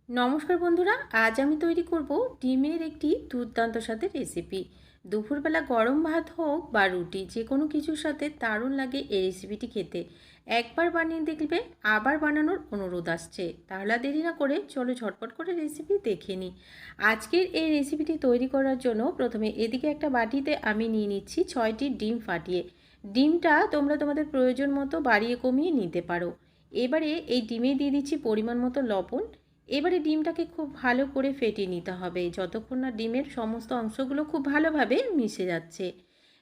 নমস্কার বন্ধুরা, আজ আমি তৈরি করব ডিমের একটি দুর্দান্ত স্বাদের রেসিপি। দুপুরবেলা গরম ভাত হোক বা রুটি, যে কোনো কিছুর সাথে দারুণ লাগে এই রেসিপিটি খেতে। একবার বানিয়ে দেখবে আবার বানানোর অনুরোধ আসছে। তাহলে আর দেরি না করে চলো ঝটপট করে রেসিপি দেখে নিই। আজকের এই রেসিপিটি তৈরি করার জন্য প্রথমে এদিকে একটা বাটিতে আমি নিয়ে নিচ্ছি 6টি ডিম ফাটিয়ে। ডিমটা তোমরা তোমাদের প্রয়োজন মতো বাড়িয়ে কমিয়ে নিতে পারো। এবারে এই ডিমে দিয়ে দিচ্ছি পরিমাণ মতো লবণ। এবারে ডিমটাকে খুব ভালো করে ফেটিয়ে নিতে হবে যতক্ষণ না ডিমের সমস্ত অংশগুলো খুব ভালোভাবে মিশে যাচ্ছে।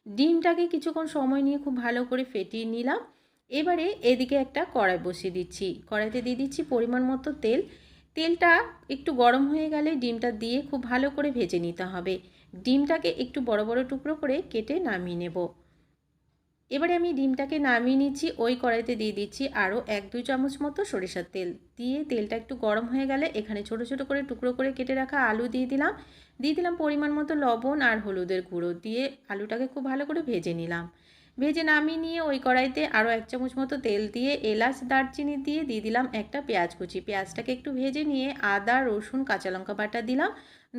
ডিমটাকে কিছুক্ষণ সময় নিয়ে খুব ভালো করে ফেটিয়ে নিলাম। এবারে এদিকে একটা কড়াই বসিয়ে দিচ্ছি। কড়াইতে দিয়ে দিচ্ছি পরিমাণ মতো তেল। তেলটা একটু গরম হয়ে গেলে ডিমটা দিয়ে খুব ভালো করে ভেজে নিতে হবে। ডিমটাকে একটু বড় বড় টুকরো করে কেটে নামিয়ে নেব। এবারে আমি ডিমটাকে নামিয়ে নিচ্ছি। ওই কড়াইতে দিয়ে দিচ্ছি আরও 1-2 চামচ মতো সরিষার তেল। দিয়ে তেলটা একটু গরম হয়ে গেলে এখানে ছোট ছোট করে টুকরো করে কেটে রাখা আলু দিয়ে দিলাম পরিমাণ মতো লবণ আর হলুদের গুঁড়ো দিয়ে আলুটাকে খুব ভালো করে ভেজে নিলাম। ভেজে নামিয়ে নিয়ে ওই কড়াইতে আরও 1 চামচ মতো তেল দিয়ে এলাচ দারচিনি দিয়ে দিলাম একটা পেঁয়াজ কুচি। পেঁয়াজটাকে একটু ভেজে নিয়ে আদা রসুন কাঁচা লঙ্কা বাটা দিলাম,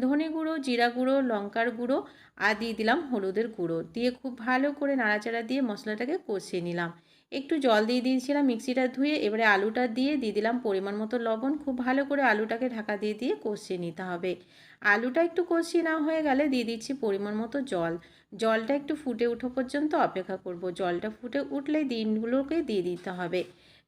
ধনে গুঁড়ো জিরা গুঁড়ো লঙ্কার গুঁড়ো আর দিয়ে দিলাম হলুদের গুঁড়ো। দিয়ে খুব ভালো করে নাড়াচাড়া দিয়ে মশলাটাকে কষিয়ে নিলাম। একটু জল দিয়ে দিয়েছিলাম মিক্সিটা ধুয়ে। এবারে আলুটা দিয়ে দিলাম পরিমাণ মতো লবণ। খুব ভালো করে আলুটাকে ঢাকা দিয়ে কষিয়ে নিতে হবে। আলুটা একটু কষিয়ে নেওয়া হয়ে গেলে দিয়ে দিচ্ছি পরিমাণ মতো জল। জলটা একটু ফুটে ওঠা পর্যন্ত অপেক্ষা করব। জলটা ফুটে উঠলে ডিমগুলোকে দিয়ে দিতে হবে।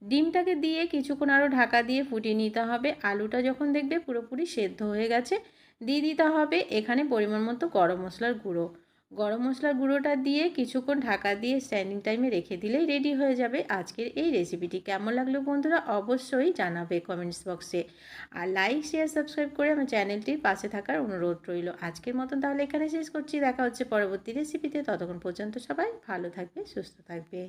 ডিমটাকে দিয়ে কিছুক্ষণ আরও ঢাকা দিয়ে ফুটিয়ে নিতে হবে। আলুটা যখন দেখবে পুরোপুরি সেদ্ধ হয়ে গেছে, দিয়ে দিতে হবে এখানে পরিমাণ মতো গরম মশলার গুঁড়ো। গরম মশলার গুঁড়োটা দিয়ে কিছুক্ষণ ঢাকা দিয়ে স্ট্যান্ডিং টাইমে রেখে দিলেই রেডি হয়ে যাবে আজকের এই রেসিপিটি। কেমন লাগলো বন্ধুরা অবশ্যই জানাবে কমেন্টস বক্সে। আর লাইক শেয়ার সাবস্ক্রাইব করে আমার চ্যানেলটির পাশে থাকার অনুরোধ রইল। আজকের মতন তাহলে এখানে শেষ করছি। দেখা হচ্ছে পরবর্তী রেসিপিতে। ততক্ষণ পর্যন্ত সবাই ভালো থাকবে, সুস্থ থাকবে।